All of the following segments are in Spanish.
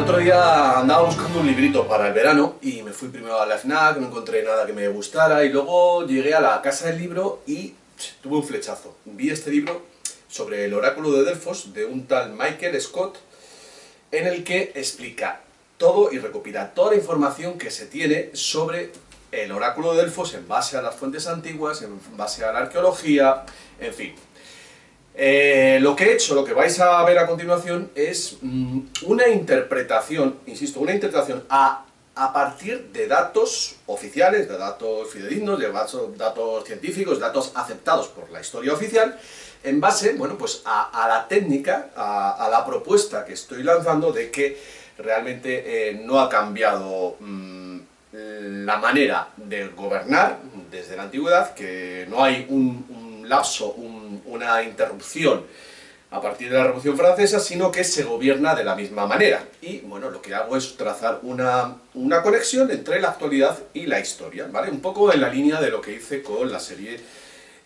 otro día andaba buscando un librito para el verano y me fui primero a la FNAC, no encontré nada que me gustara y luego llegué a la casa del libro y tuve un flechazo. Vi este libro sobre el oráculo de Delfos de un tal Michael Scott, en el que explica todo y recopila toda la información que se tiene sobre el oráculo de Delfos en base a las fuentes antiguas, en base a la arqueología, en fin. Lo que he hecho, lo que vais a ver a continuación es una interpretación, insisto, una interpretación a partir de datos oficiales, de datos fidedignos, de datos científicos, datos aceptados por la historia oficial, en base, bueno, pues a la técnica, a la propuesta que estoy lanzando de que realmente no ha cambiado la manera de gobernar desde la antigüedad, que no hay un lapso, una interrupción a partir de la Revolución Francesa, sino que se gobierna de la misma manera. Y bueno, lo que hago es trazar una conexión entre la actualidad y la historia, ¿vale? Un poco en la línea de lo que hice con la serie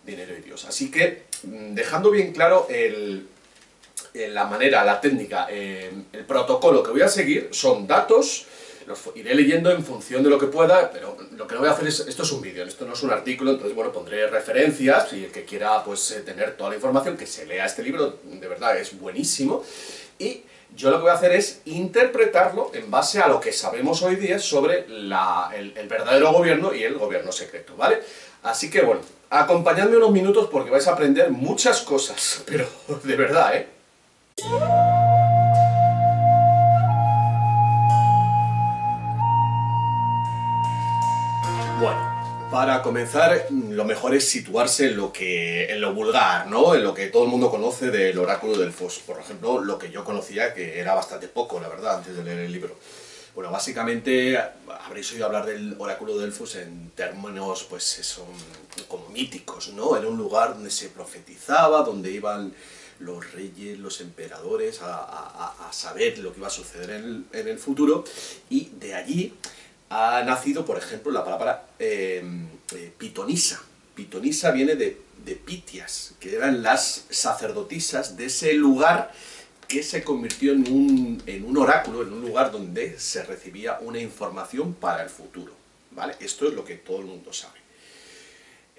Dinero y Dios. Así que, dejando bien claro la manera, la técnica, el protocolo que voy a seguir, son datos. Los iré leyendo en función de lo que pueda, pero lo que no voy a hacer es... Esto es un vídeo, esto no es un artículo, entonces, bueno, pondré referencias y el que quiera, pues, tener toda la información, que se lea este libro, de verdad, es buenísimo. Y yo lo que voy a hacer es interpretarlo en base a lo que sabemos hoy día sobre el verdadero gobierno y el gobierno secreto, ¿vale? Así que, bueno, acompañadme unos minutos porque vais a aprender muchas cosas, pero de verdad, ¿eh? Bueno, para comenzar, lo mejor es situarse en lo vulgar, ¿no? En lo que todo el mundo conoce del oráculo de Delfos. Por ejemplo, lo que yo conocía, que era bastante poco, la verdad, antes de leer el libro. Bueno, básicamente habréis oído hablar del oráculo de Delfos en términos, pues, son como míticos, ¿no? Era un lugar donde se profetizaba, donde iban los reyes, los emperadores a saber lo que iba a suceder en el futuro, y de allí ha nacido, por ejemplo, la palabra pitonisa. Pitonisa viene de Pitias, que eran las sacerdotisas de ese lugar que se convirtió en un oráculo, en un lugar donde se recibía una información para el futuro, ¿vale? Esto es lo que todo el mundo sabe.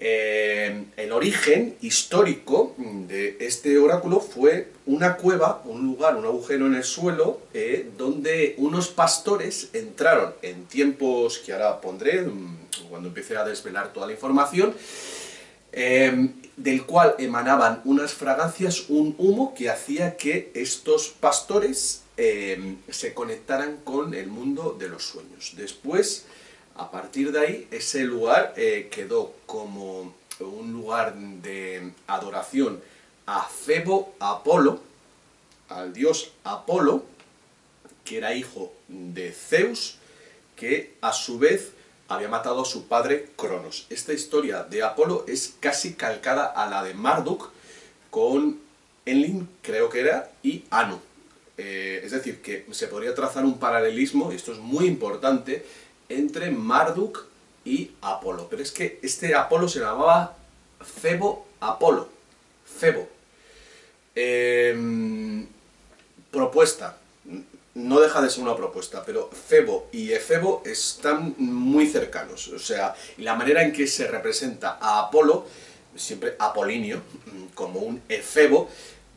El origen histórico de este oráculo fue una cueva, un lugar, un agujero en el suelo, donde unos pastores entraron en tiempos que ahora pondré, cuando empiece a desvelar toda la información, del cual emanaban unas fragancias, un humo que hacía que estos pastores se conectaran con el mundo de los sueños. Después, a partir de ahí, ese lugar quedó como un lugar de adoración a Febo Apolo, al dios Apolo, que era hijo de Zeus, que a su vez había matado a su padre Cronos. Esta historia de Apolo es casi calcada a la de Marduk, con Enlil, creo que era, y Anu. Es decir, que se podría trazar un paralelismo, y esto es muy importante, entre Marduk y Apolo. Pero es que este Apolo se llamaba Febo Apolo. Febo. Propuesta. No deja de ser una propuesta, pero Febo y Efebo están muy cercanos. O sea, y la manera en que se representa a Apolo, siempre apolinio, como un Efebo,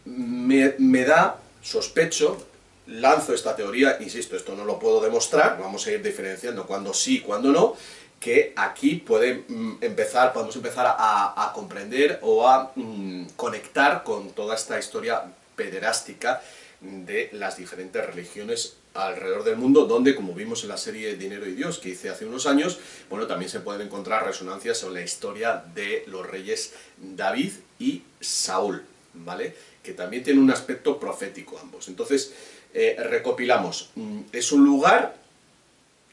me da, sospecho, lanzo esta teoría, insisto, esto no lo puedo demostrar, vamos a ir diferenciando cuándo sí, cuándo no, que aquí podemos empezar a comprender o a conectar con toda esta historia pederástica de las diferentes religiones alrededor del mundo, donde, como vimos en la serie Dinero y Dios que hice hace unos años, bueno, también se pueden encontrar resonancias en la historia de los reyes David y Saúl, ¿vale? Que también tiene un aspecto profético ambos. Entonces, recopilamos. Es un lugar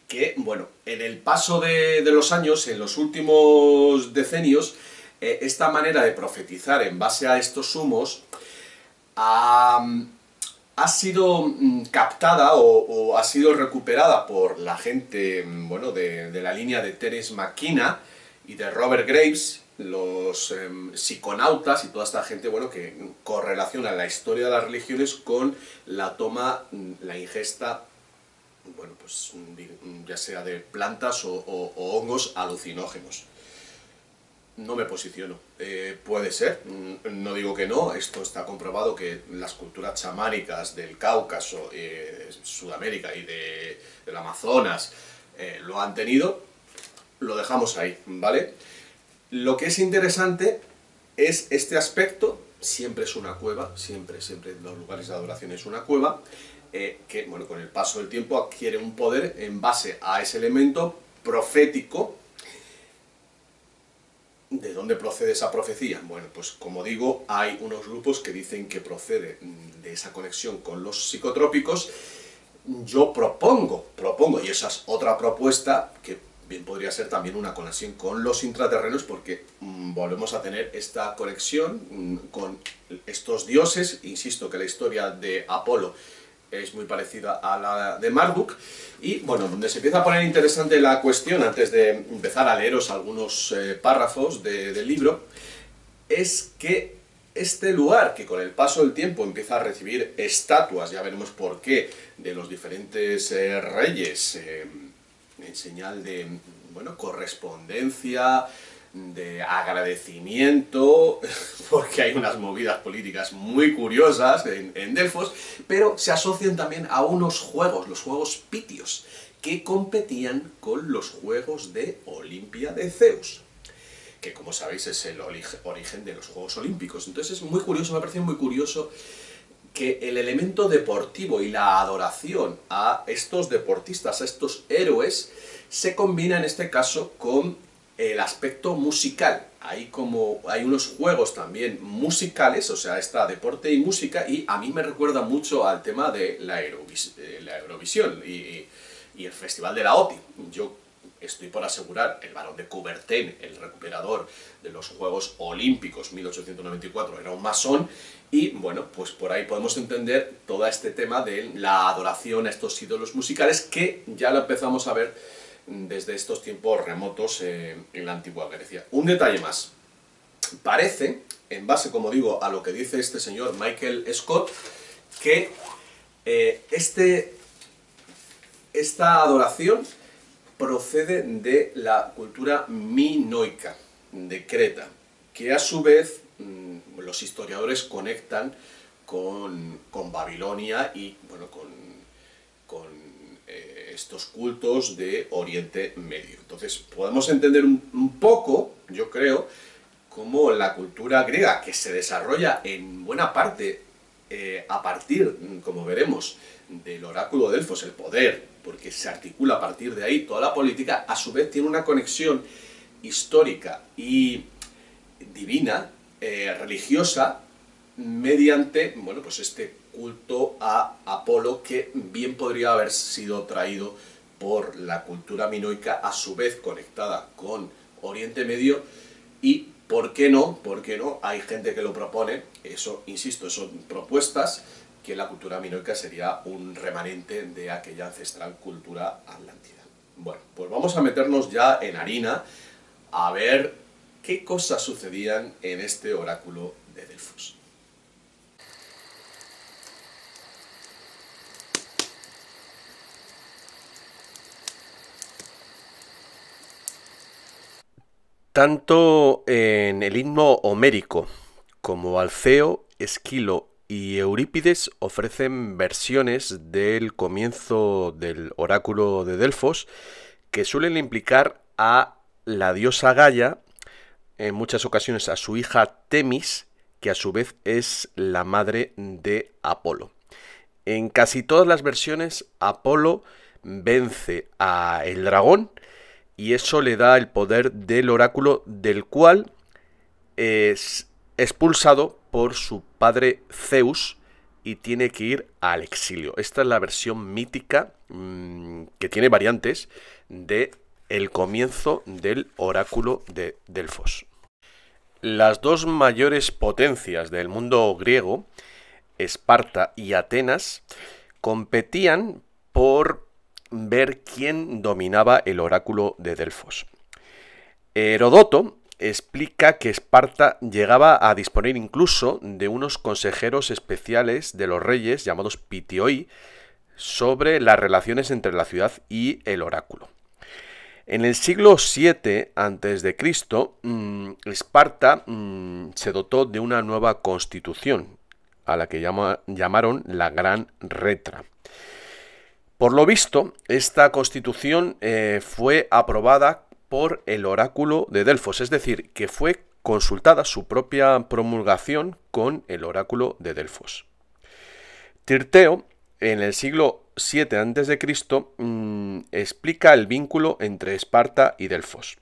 que, bueno, en el paso de los años, en los últimos decenios, esta manera de profetizar en base a estos humos ha sido captada o ha sido recuperada por la gente, bueno, de la línea de Terence McKenna y de Robert Graves, los psiconautas y toda esta gente, bueno, que correlaciona la historia de las religiones con la toma, la ingesta bueno, pues ya sea de plantas o hongos alucinógenos. No me posiciono. Puede ser, no digo que no, esto está comprobado que las culturas chamánicas del Cáucaso, Sudamérica y del Amazonas lo han tenido, lo dejamos ahí, ¿vale? Lo que es interesante es este aspecto, siempre es una cueva, siempre en los lugares de adoración es una cueva, que bueno, con el paso del tiempo adquiere un poder en base a ese elemento profético. ¿De dónde procede esa profecía? Bueno, pues como digo, hay unos grupos que dicen que procede de esa conexión con los psicotrópicos. Yo propongo, y esa es otra propuesta que bien podría ser también una conexión con los intraterrenos, porque volvemos a tener esta conexión con estos dioses. Insisto que la historia de Apolo es muy parecida a la de Marduk, y bueno, donde se empieza a poner interesante la cuestión, antes de empezar a leeros algunos párrafos del libro, es que este lugar, que con el paso del tiempo empieza a recibir estatuas, ya veremos por qué, de los diferentes reyes, en señal de, bueno, correspondencia, de agradecimiento, porque hay unas movidas políticas muy curiosas en Delfos, pero se asocian también a unos juegos, los juegos pitios, que competían con los juegos de Olimpia de Zeus, que como sabéis es el origen de los Juegos Olímpicos. Entonces es muy curioso, me ha parecido muy curioso que el elemento deportivo y la adoración a estos deportistas, a estos héroes, se combina en este caso con el aspecto musical. Hay unos juegos también musicales, o sea, está deporte y música, y a mí me recuerda mucho al tema de la Eurovisión y el Festival de la OTI. Yo estoy por asegurar, el Barón de Coubertin, el recuperador de los Juegos Olímpicos 1894, era un masón, y bueno, pues por ahí podemos entender todo este tema de la adoración a estos ídolos musicales, que ya lo empezamos a ver desde estos tiempos remotos en la antigua Grecia. Un detalle más. Parece, en base, como digo, a lo que dice este señor Michael Scott, que esta adoración procede de la cultura minoica de Creta, que a su vez los historiadores conectan con Babilonia y bueno, con estos cultos de Oriente Medio. Entonces podemos entender un poco, yo creo, cómo la cultura griega, que se desarrolla en buena parte a partir, como veremos, del oráculo de Delfos, el poder, porque se articula a partir de ahí toda la política, a su vez tiene una conexión histórica y divina, religiosa, mediante, bueno, pues este culto a Apolo, que bien podría haber sido traído por la cultura minoica, a su vez conectada con Oriente Medio. Y ¿por qué no? ¿Por qué no? Hay gente que lo propone, eso, insisto, son propuestas, que la cultura minoica sería un remanente de aquella ancestral cultura atlántida. Bueno, pues vamos a meternos ya en harina a ver qué cosas sucedían en este oráculo de Delfos. Tanto en el himno homérico como Alceo, Esquilo y Eurípides ofrecen versiones del comienzo del oráculo de Delfos que suelen implicar a la diosa Gaia, en muchas ocasiones a su hija Temis, que a su vez es la madre de Apolo. En casi todas las versiones, Apolo vence a el dragón, y eso le da el poder del oráculo, del cual es expulsado por su padre Zeus y tiene que ir al exilio. Esta es la versión mítica, que tiene variantes, de el comienzo del oráculo de Delfos. Las dos mayores potencias del mundo griego, Esparta y Atenas, competían por ver quién dominaba el oráculo de Delfos. Heródoto explica que Esparta llegaba a disponer incluso de unos consejeros especiales de los reyes llamados Pitioi, sobre las relaciones entre la ciudad y el oráculo. En el siglo VII a.C., Esparta se dotó de una nueva constitución, a la que llamaron la Gran Retra. Por lo visto, esta constitución fue aprobada por el oráculo de Delfos, es decir, que fue consultada su propia promulgación con el oráculo de Delfos. Tirteo, en el siglo VII a.C., explica el vínculo entre Esparta y Delfos.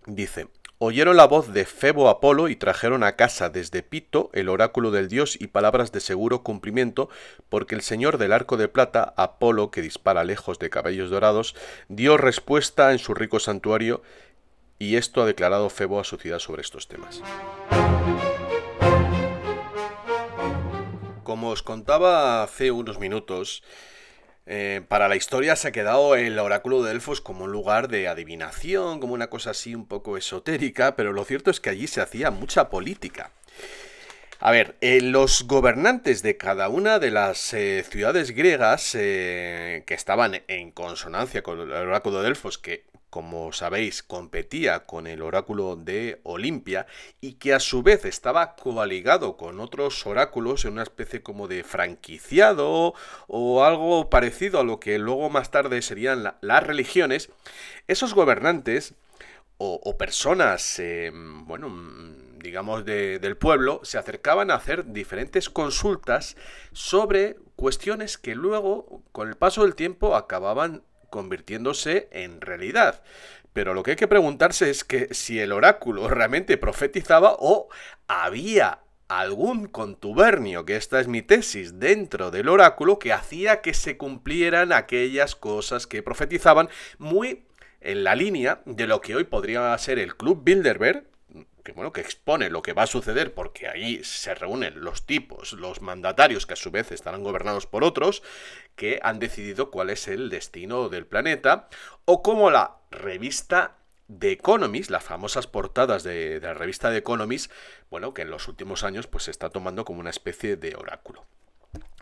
Dice: oyeron la voz de Febo Apolo y trajeron a casa desde Pito el oráculo del dios y palabras de seguro cumplimiento, porque el señor del arco de plata, Apolo, que dispara lejos de cabellos dorados, dio respuesta en su rico santuario, y esto ha declarado Febo a su ciudad sobre estos temas. Como os contaba hace unos minutos, para la historia se ha quedado el oráculo de Delfos como un lugar de adivinación, como una cosa así un poco esotérica, pero lo cierto es que allí se hacía mucha política. A ver, los gobernantes de cada una de las ciudades griegas que estaban en consonancia con el oráculo de Delfos, que, como sabéis, competía con el oráculo de Olimpia y que a su vez estaba coaligado con otros oráculos en una especie como de franquiciado o algo parecido a lo que luego más tarde serían las religiones, esos gobernantes o personas, digamos del pueblo, se acercaban a hacer diferentes consultas sobre cuestiones que luego, con el paso del tiempo, acababan convirtiéndose en realidad. Pero lo que hay que preguntarse es que si el oráculo realmente profetizaba o había algún contubernio, que esta es mi tesis, dentro del oráculo que hacía que se cumplieran aquellas cosas que profetizaban, muy en la línea de lo que hoy podría ser el Club Bilderberg, que expone lo que va a suceder, porque ahí se reúnen los tipos, los mandatarios, que a su vez estarán gobernados por otros, que han decidido cuál es el destino del planeta, o como la revista The Economist, las famosas portadas de la revista The Economist, que en los últimos años pues se está tomando como una especie de oráculo.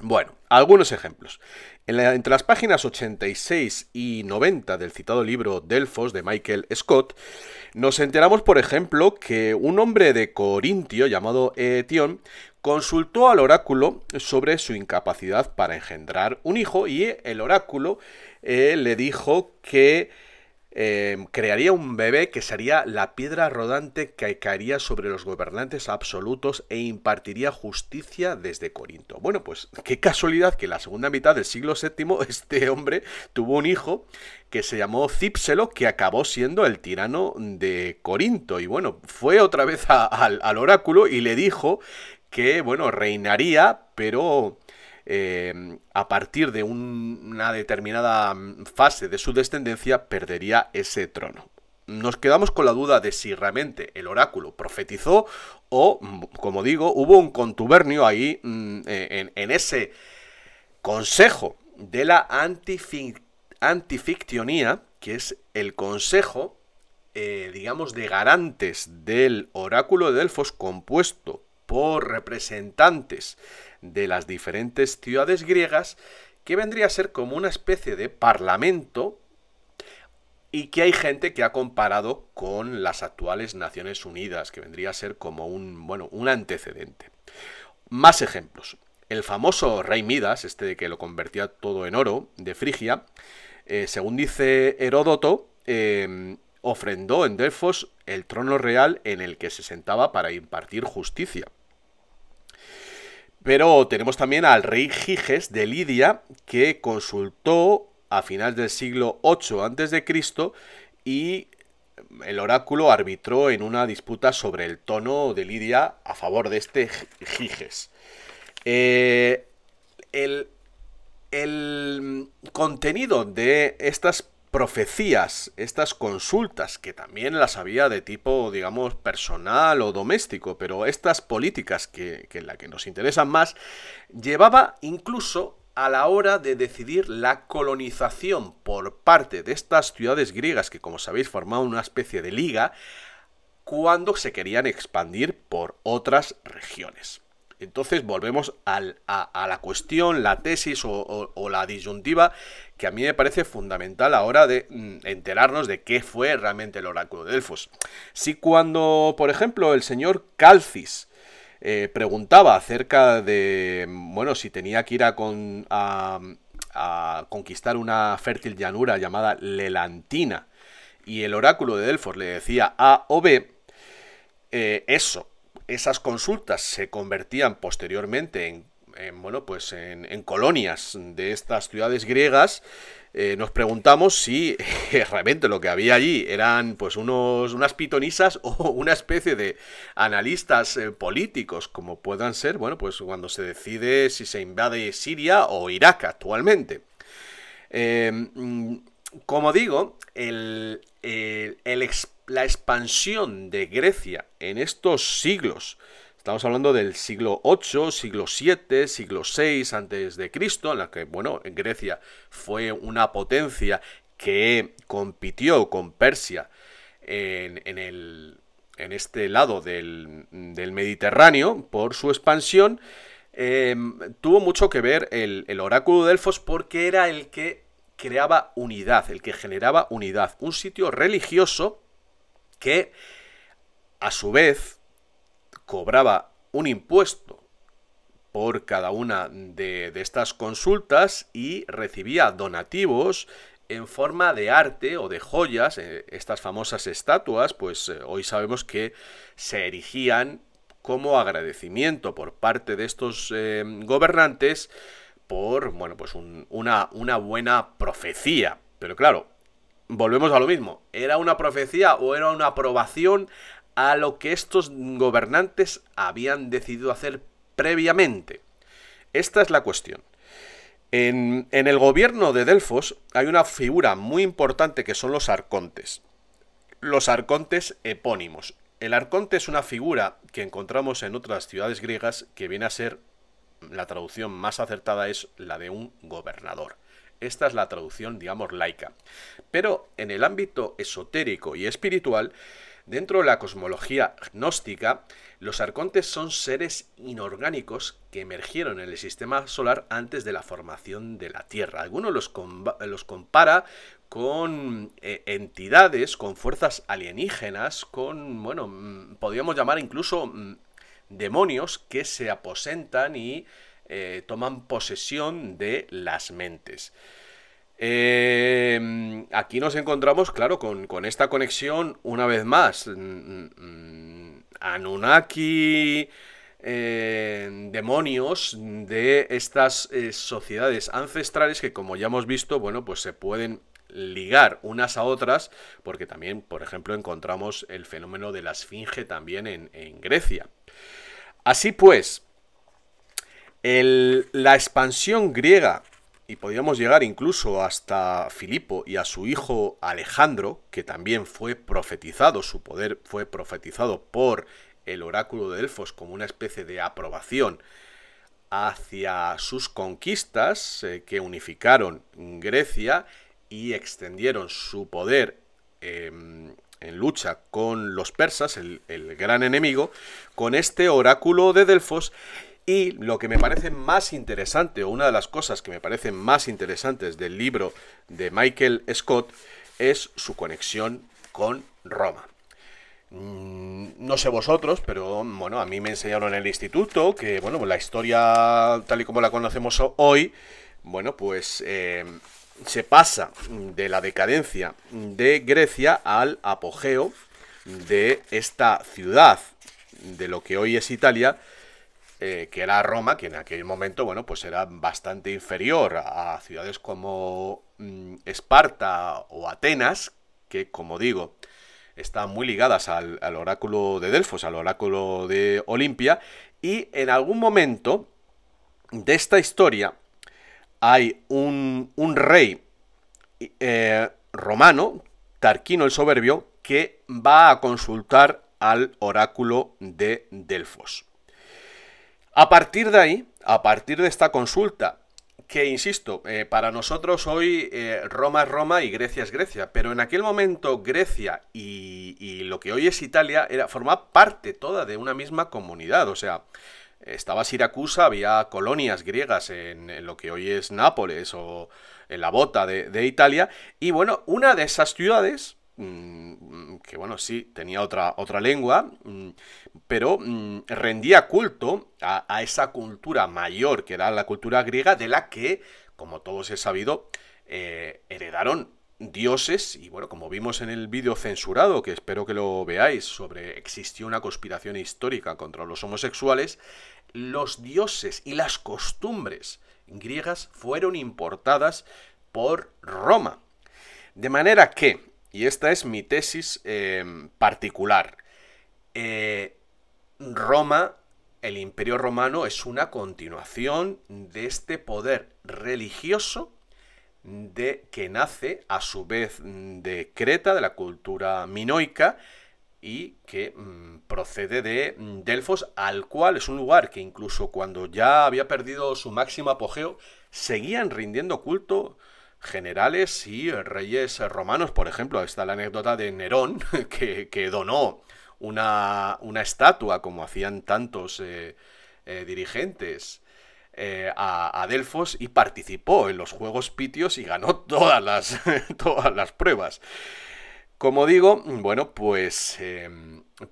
Bueno, algunos ejemplos. Entre las páginas 86 y 90 del citado libro Delfos de Michael Scott, nos enteramos, por ejemplo, que un hombre de Corintio llamado Etión consultó al oráculo sobre su incapacidad para engendrar un hijo, y el oráculo le dijo que crearía un bebé que sería la piedra rodante que caería sobre los gobernantes absolutos e impartiría justicia desde Corinto. Bueno, pues qué casualidad que en la segunda mitad del siglo VII este hombre tuvo un hijo que se llamó Cípselo, que acabó siendo el tirano de Corinto. Y bueno, fue otra vez al oráculo y le dijo que, reinaría, pero a partir de una determinada fase de su descendencia perdería ese trono. Nos quedamos con la duda de si realmente el oráculo profetizó o, como digo, hubo un contubernio ahí en ese consejo de la antifictionía, que es el consejo, de garantes del oráculo de Delfos, compuesto por representantes de las diferentes ciudades griegas, que vendría a ser como una especie de parlamento, y que hay gente que ha comparado con las actuales Naciones Unidas, que vendría a ser como un antecedente. Más ejemplos. El famoso rey Midas, de que lo convertía todo en oro, de Frigia, según dice Heródoto, ofrendó en Delfos el trono real en el que se sentaba para impartir justicia. Pero tenemos también al rey Giges de Lidia, que consultó a finales del siglo VIII a.C. y el oráculo arbitró en una disputa sobre el tono de Lidia a favor de este Giges. El contenido de estas profecías, estas consultas, que también las había de tipo, digamos, personal o doméstico, pero estas políticas que la que nos interesan más, llevaba incluso a la hora de decidir la colonización por parte de estas ciudades griegas, que como sabéis formaban una especie de liga, cuando se querían expandir por otras regiones. Entonces volvemos a la cuestión, la tesis o la disyuntiva que a mí me parece fundamental a la hora de enterarnos de qué fue realmente el oráculo de Delfos. Si cuando, por ejemplo, el señor Calcis preguntaba acerca de, bueno, si tenía que ir a conquistar una fértil llanura llamada Lelantina, y el oráculo de Delfos le decía A o B, esas consultas se convertían posteriormente en colonias de estas ciudades griegas. Nos preguntamos si realmente lo que había allí eran pues unas pitonisas o una especie de analistas políticos, como puedan ser, bueno, pues cuando se decide si se invade Siria o Irak actualmente. Como digo, la expansión de Grecia en estos siglos, estamos hablando del siglo VIII, siglo VII, siglo VI antes de Cristo, en la que, bueno, Grecia fue una potencia que compitió con Persia en este lado del Mediterráneo por su expansión. Tuvo mucho que ver el oráculo de Delfos, porque era el que creaba unidad, el que generaba unidad, un sitio religioso que a su vez cobraba un impuesto por cada una de estas consultas y recibía donativos en forma de arte o de joyas. Estas famosas estatuas, pues hoy sabemos que se erigían como agradecimiento por parte de estos gobernantes por, bueno, pues una buena profecía. Pero claro, volvemos a lo mismo. ¿Era una profecía o era una aprobación a lo que estos gobernantes habían decidido hacer previamente? Esta es la cuestión. En el gobierno de Delfos hay una figura muy importante que son los arcontes. Los arcontes epónimos. El arconte es una figura que encontramos en otras ciudades griegas que viene a ser, la traducción más acertada es la de un gobernador. Esta es la traducción, digamos, laica. Pero en el ámbito esotérico y espiritual, dentro de la cosmología gnóstica, los arcontes son seres inorgánicos que emergieron en el sistema solar antes de la formación de la Tierra. Algunos los compara con entidades, con fuerzas alienígenas, con, bueno, podríamos llamar incluso demonios que se aposentan y toman posesión de las mentes. Aquí nos encontramos, claro, con esta conexión una vez más. Anunnaki, demonios de estas sociedades ancestrales que, como ya hemos visto, bueno, pues se pueden ligar unas a otras, porque también, por ejemplo, encontramos el fenómeno de la esfinge también en Grecia. Así pues, la expansión griega, y podríamos llegar incluso hasta Filipo y a su hijo Alejandro, que también fue profetizado, su poder fue profetizado por el oráculo de Delfos como una especie de aprobación hacia sus conquistas que unificaron Grecia y extendieron su poder en lucha con los persas, el gran enemigo, con este oráculo de Delfos. Y lo que me parece más interesante, o una de las cosas que me parecen más interesantes del libro de Michael Scott, es su conexión con Roma. No sé vosotros, pero bueno, a mí me enseñaron en el instituto que, bueno, la historia tal y como la conocemos hoy, bueno, pues se pasa de la decadencia de Grecia al apogeo de esta ciudad, de lo que hoy es Italia, que era Roma, que en aquel momento, bueno, pues era bastante inferior a ciudades como Esparta o Atenas, que, como digo, están muy ligadas al oráculo de Delfos, al oráculo de Olimpia, y en algún momento de esta historia hay un rey romano, Tarquino el Soberbio, que va a consultar al oráculo de Delfos. A partir de ahí, a partir de esta consulta, que insisto, para nosotros hoy Roma es Roma y Grecia es Grecia, pero en aquel momento Grecia y lo que hoy es Italia formaba parte toda de una misma comunidad, o sea, estaba Siracusa, había colonias griegas en lo que hoy es Nápoles o en la bota de Italia, y bueno, una de esas ciudades, que bueno, sí, tenía otra lengua, pero rendía culto a esa cultura mayor, que era la cultura griega, de la que, como todos he sabido, heredaron dioses, y bueno, como vimos en el vídeo censurado, que espero que lo veáis, sobre existió una conspiración histórica contra los homosexuales, los dioses y las costumbres griegas fueron importadas por Roma. De manera que, y esta es mi tesis particular, Roma, el Imperio Romano, es una continuación de este poder religioso que nace a su vez de Creta, de la cultura minoica, y que procede de Delfos, al cual es un lugar que incluso cuando ya había perdido su máximo apogeo, seguían rindiendo culto generales y reyes romanos. Por ejemplo, está la anécdota de Nerón, que donó una estatua, como hacían tantos dirigentes, a Delfos, y participó en los Juegos Pitios y ganó todas las pruebas. Como digo, bueno, pues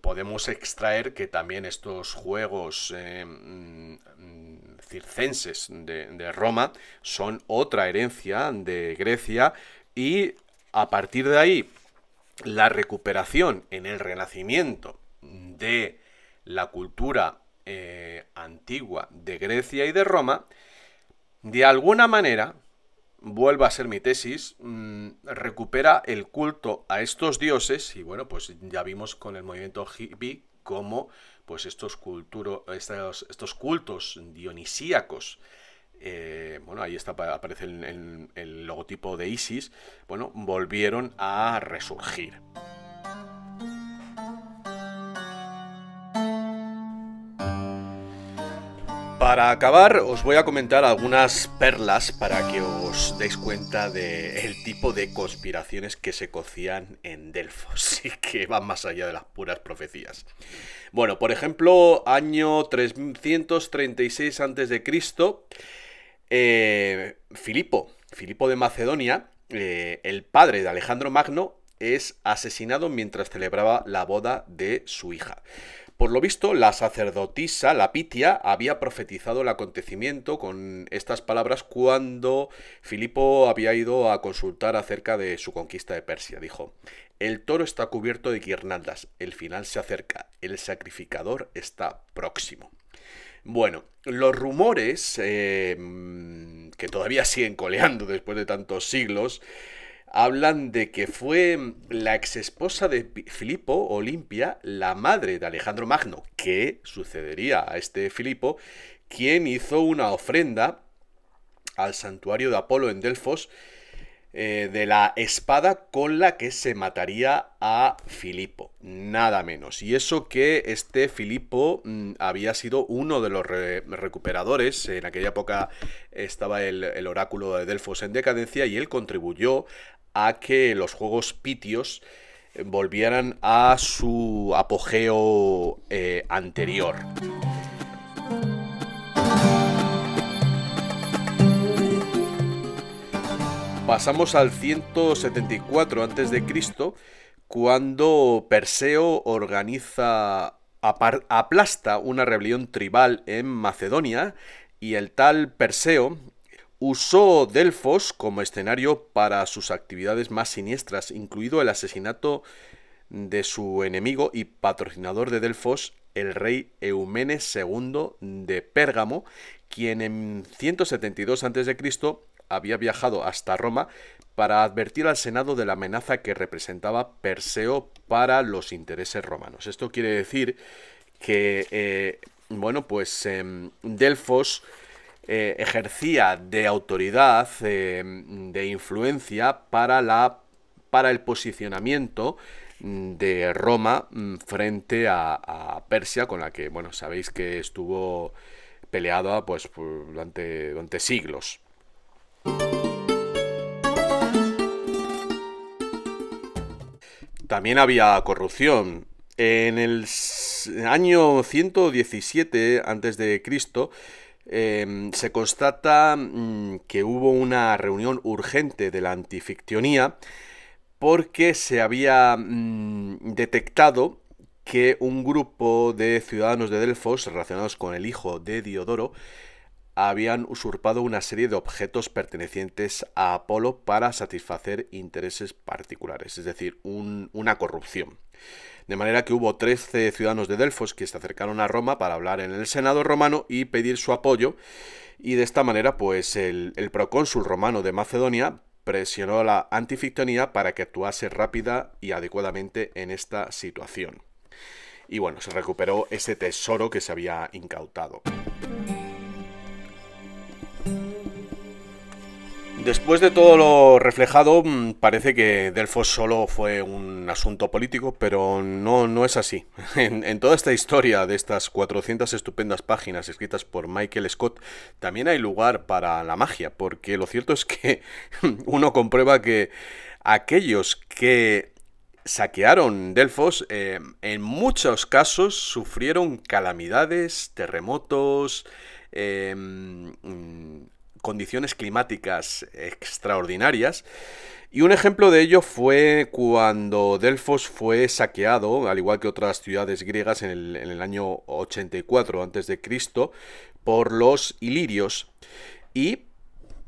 podemos extraer que también estos juegos circenses de Roma son otra herencia de Grecia, y a partir de ahí la recuperación en el Renacimiento de la cultura antigua de Grecia y de Roma, de alguna manera, vuelva a ser mi tesis, recupera el culto a estos dioses. Y bueno, pues ya vimos con el movimiento hippie cómo pues estos cultos dionisíacos, bueno, ahí aparece el logotipo de Isis, bueno, volvieron a resurgir. Para acabar, os voy a comentar algunas perlas para que os deis cuenta del tipo de conspiraciones que se cocían en Delfos y que van más allá de las puras profecías. Bueno, por ejemplo, año 336 a.C., Filipo de Macedonia, el padre de Alejandro Magno, es asesinado mientras celebraba la boda de su hija. Por lo visto, la sacerdotisa, la Pitia, había profetizado el acontecimiento con estas palabras cuando Filipo había ido a consultar acerca de su conquista de Persia. Dijo: el toro está cubierto de guirnaldas, el final se acerca, el sacrificador está próximo. Bueno, los rumores, que todavía siguen coleando después de tantos siglos, hablan de que fue la exesposa de Filipo, Olimpia, la madre de Alejandro Magno, que sucedería a este Filipo, quien hizo una ofrenda al santuario de Apolo en Delfos, de la espada con la que se mataría a Filipo, nada menos. Y eso que este Filipo había sido uno de los recuperadores. En aquella época estaba el oráculo de Delfos en decadencia, y él contribuyó a que los Juegos Pitios volvieran a su apogeo anterior. Pasamos al 174 a.C., cuando Perseo aplasta una rebelión tribal en Macedonia, y el tal Perseo usó Delfos como escenario para sus actividades más siniestras, incluido el asesinato de su enemigo y patrocinador de Delfos, el rey Eumenes II de Pérgamo, quien en 172 a.C. había viajado hasta Roma para advertir al Senado de la amenaza que representaba Perseo para los intereses romanos. Esto quiere decir que, bueno, pues Delfos ejercía de autoridad, de influencia para el posicionamiento de Roma frente a Persia, con la que, bueno, sabéis que estuvo peleada pues durante siglos. También había corrupción. En el pues año 117 antes de Cristo, se constata que hubo una reunión urgente de la Antifictionía porque se había detectado que un grupo de ciudadanos de Delfos relacionados con el hijo de Diodoro habían usurpado una serie de objetos pertenecientes a Apolo para satisfacer intereses particulares, es decir, una corrupción. De manera que hubo 13 ciudadanos de Delfos que se acercaron a Roma para hablar en el Senado romano y pedir su apoyo, y de esta manera pues el procónsul romano de Macedonia presionó a la Antifictionía para que actuase rápida y adecuadamente en esta situación. Y bueno, se recuperó ese tesoro que se había incautado. Después de todo lo reflejado, parece que Delfos solo fue un asunto político, pero no es así. En toda esta historia de estas 400 estupendas páginas escritas por Michael Scott, también hay lugar para la magia, porque lo cierto es que uno comprueba que aquellos que saquearon Delfos, en muchos casos sufrieron calamidades, terremotos, condiciones climáticas extraordinarias, y un ejemplo de ello fue cuando Delfos fue saqueado, al igual que otras ciudades griegas, en el año 84 a.C., por los ilirios, y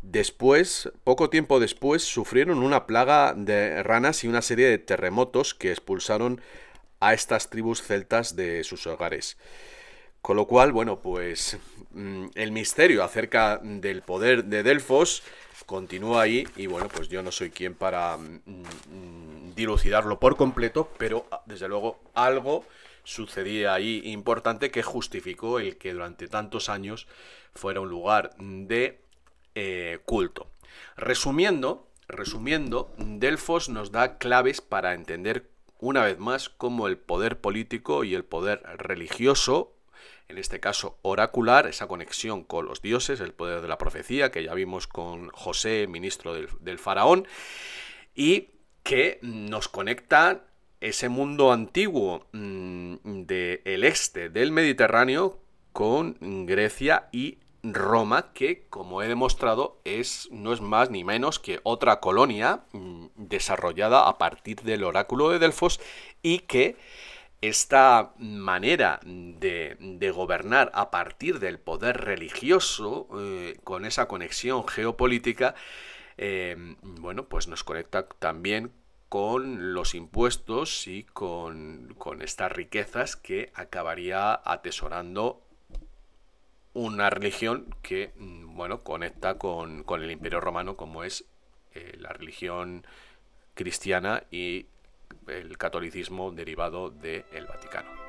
después, poco tiempo después, sufrieron una plaga de ranas y una serie de terremotos que expulsaron a estas tribus celtas de sus hogares. Con lo cual, bueno, pues el misterio acerca del poder de Delfos continúa ahí, y bueno, pues yo no soy quien para dilucidarlo por completo, pero desde luego algo sucedía ahí importante que justificó el que durante tantos años fuera un lugar de culto. Resumiendo, Delfos nos da claves para entender una vez más cómo el poder político y el poder religioso, en este caso oracular, esa conexión con los dioses, el poder de la profecía, que ya vimos con José, ministro del faraón, y que nos conecta ese mundo antiguo del este del Mediterráneo con Grecia y Roma, que, como he demostrado, no es más ni menos que otra colonia desarrollada a partir del oráculo de Delfos, y que esta manera de gobernar a partir del poder religioso, con esa conexión geopolítica, bueno, pues nos conecta también con los impuestos y con estas riquezas que acabaría atesorando una religión que, bueno, conecta con el Imperio Romano, como es la religión cristiana y el catolicismo derivado del Vaticano.